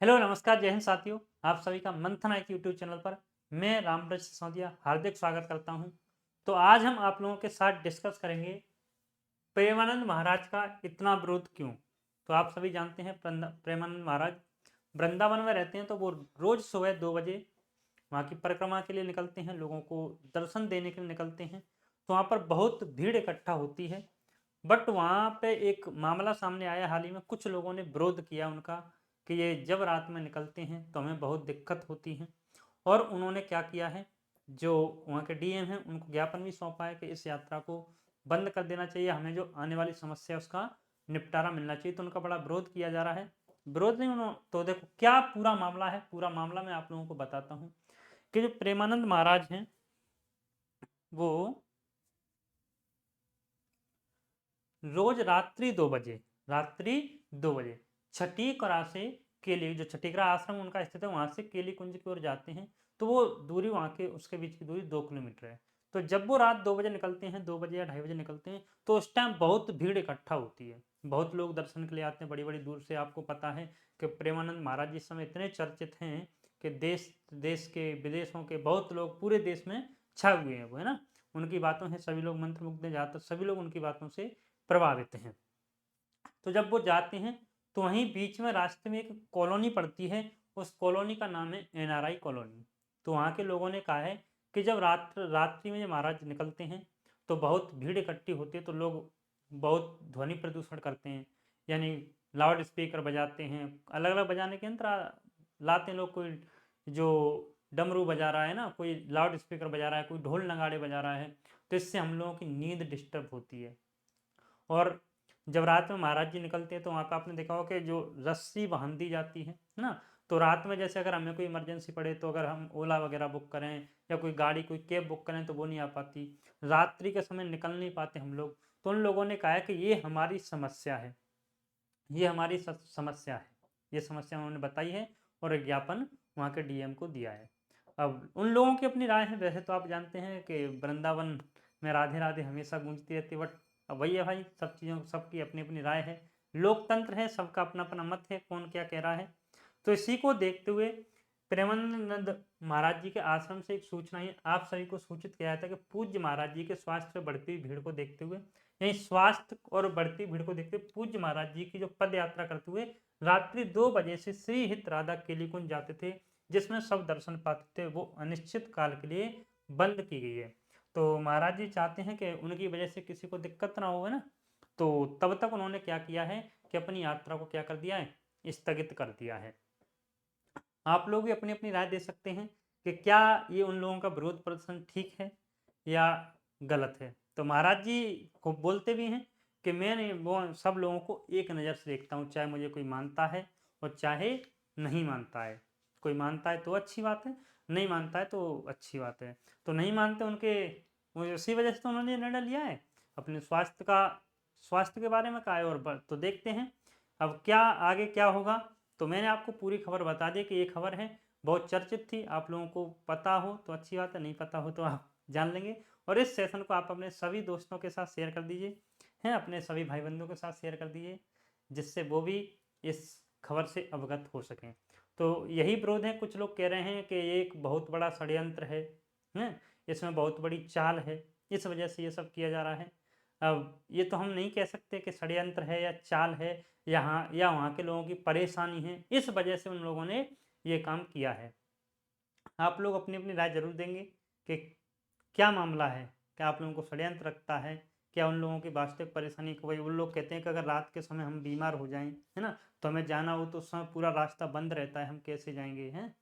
Hello नमस्कार जय हिंद साथियों। आप सभी का मंथन आइक यूट्यूब चैनल पर मैं रामब्रज सिसोदिया हार्दिक स्वागत करता हूं। तो आज हम आप लोगों के साथ डिस्कस करेंगे प्रेमानंद महाराज का इतना विरोध क्यों। तो आप सभी जानते हैं प्रेमानंद महाराज वृंदावन में रहते हैं, तो वो रोज सुबह 2 बजे वहाँ की परिक्रमा के लिए निकलते हैं, लोगों को दर्शन देने के लिए निकलते हैं। तो वहाँ पर बहुत भीड़ इकट्ठा होती है। बट वहाँ पे एक मामला सामने आया हाल ही में, कुछ लोगों ने विरोध किया उनका कि ये जब रात में निकलते हैं तो हमें बहुत दिक्कत होती है। और उन्होंने क्या किया है, जो वहाँ के डीएम हैं उनको ज्ञापन भी सौंपा है कि इस यात्रा को बंद कर देना चाहिए, हमें जो आने वाली समस्या है उसका निपटारा मिलना चाहिए। तो उनका बड़ा विरोध किया जा रहा है। विरोध नहीं उन्होंने, तो देखो क्या पूरा मामला है, पूरा मामला मैं आप लोगों को बताता हूँ कि जो प्रेमानंद महाराज हैं वो रोज रात्रि 2 बजे छठी करा से केली, जो छठीकरा आश्रम उनका स्थित है वहां से केली कुंज की ओर जाते हैं। तो वो दूरी वहां के उसके बीच की दूरी 2 किलोमीटर है। तो जब वो रात 2 बजे निकलते हैं, 2 बजे या 2:30 बजे निकलते हैं, तो उस टाइम बहुत भीड़ इकट्ठा होती है। बहुत लोग दर्शन के लिए आते हैं बड़ी बड़ी दूर से। आपको पता है कि प्रेमानंद महाराज जी इस समय इतने चर्चित हैं कि देश देश के विदेशों के बहुत लोग पूरे देश में छा हुए हैं वो, है ना। उनकी बातों से सभी लोग मंत्रमुग्ध हैं, ज़्यादातर सभी लोग उनकी बातों से प्रभावित हैं। तो जब वो जाते हैं तो वहीं बीच में रास्ते में एक कॉलोनी पड़ती है। उस कॉलोनी का नाम है एनआरआई कॉलोनी। तो वहाँ के लोगों ने कहा है कि जब रात्रि में जब महाराज निकलते हैं तो बहुत भीड़ इकट्ठी होती है, तो लोग बहुत ध्वनि प्रदूषण करते हैं, यानी लाउड स्पीकर बजाते हैं। अलग अलग बजाने के यंत्र लाते हैं लोग, कोई जो डमरू बजा रहा है ना, कोई लाउड स्पीकर बजा रहा है, कोई ढोल नगाड़े बजा रहा है। तो इससे हम लोगों की नींद डिस्टर्ब होती है। और जब रात में महाराज जी निकलते हैं तो वहाँ पे आपने देखा होगा कि जो रस्सी बांध दी जाती है ना। तो रात में जैसे अगर हमें कोई इमरजेंसी पड़े, तो अगर हम ओला वगैरह बुक करें या कोई गाड़ी कोई कैब बुक करें तो वो नहीं आ पाती, रात्रि के समय निकल नहीं पाते हम लोग। तो उन लोगों ने कहा है कि ये हमारी समस्या है, ये हमारी समस्या है। ये समस्या उन्होंने बताई है और एक ज्ञापन वहाँ के डीएम को दिया है। अब उन लोगों की अपनी राय है। वैसे तो आप जानते हैं कि वृंदावन में राधे राधे हमेशा गूंजती रहती है, बट अब वही है भाई, सब चीज़ों सबकी अपनी अपनी राय है। लोकतंत्र है, सबका अपना अपना मत है, कौन क्या कह रहा है। तो इसी को देखते हुए प्रेमानंद महाराज जी के आश्रम से एक सूचना ही आप सभी को सूचित किया था कि पूज्य महाराज जी के स्वास्थ्य में बढ़ती हुई भीड़ को देखते हुए, यही स्वास्थ्य और बढ़ती भीड़ को देखते हुए पूज्य महाराज जी की जो पद यात्रा करते हुए रात्रि 2 बजे से श्री हित राधा केली कुंज जाते थे, जिसमें सब दर्शन पाते थे, वो अनिश्चित काल के लिए बंद की गई है। तो महाराज जी चाहते हैं कि उनकी वजह से किसी को दिक्कत ना हो, है ना। तो तब तक उन्होंने क्या किया है कि अपनी यात्रा को क्या कर दिया है, स्थगित कर दिया है। आप लोग भी अपनी अपनी राय दे सकते हैं कि क्या ये उन लोगों का विरोध प्रदर्शन ठीक है या गलत है। तो महाराज जी को बोलते भी हैं कि मैं वो सब लोगों को एक नज़र से देखता हूँ, चाहे मुझे कोई मानता है और चाहे नहीं मानता है। कोई मानता है तो अच्छी बात है, नहीं मानता है तो अच्छी बात है। तो नहीं मानते उनके, उसी वजह से तो उन्होंने निर्णय लिया है अपने स्वास्थ्य के बारे में कहा है। और तो देखते हैं अब क्या आगे क्या होगा। तो मैंने आपको पूरी खबर बता दी कि ये खबर है, बहुत चर्चित थी। आप लोगों को पता हो तो अच्छी बात है, नहीं पता हो तो आप जान लेंगे। और इस सेशन को आप अपने सभी दोस्तों के साथ शेयर कर दीजिए, हैं अपने सभी भाई बंधुओं के साथ शेयर कर दीजिए, जिससे वो भी इस खबर से अवगत हो सकें। तो यही विरोध है। कुछ लोग कह रहे हैं कि ये एक बहुत बड़ा षड्यंत्र है, हैं इसमें बहुत बड़ी चाल है, इस वजह से ये सब किया जा रहा है। अब ये तो हम नहीं कह सकते कि षड्यंत्र है या चाल है, यहाँ या वहाँ के लोगों की परेशानी है, इस वजह से उन लोगों ने ये काम किया है। आप लोग अपनी अपनी राय जरूर देंगे कि क्या मामला है, क्या आप लोगों को षड्यंत्र लगता है, क्या उन लोगों की वास्तविक परेशानी को। वही उन लोग कहते हैं कि अगर रात के समय हम बीमार हो जाएं, है ना, तो हमें जाना हो तो उस समय पूरा रास्ता बंद रहता है, हम कैसे जाएंगे हैं।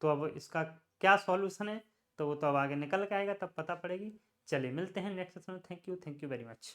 तो अब इसका क्या सॉल्यूशन है, तो वो तो अब आगे निकल के आएगा तब पता पड़ेगी। चलिए मिलते हैं नेक्स्ट सेशन में। Thank you very much.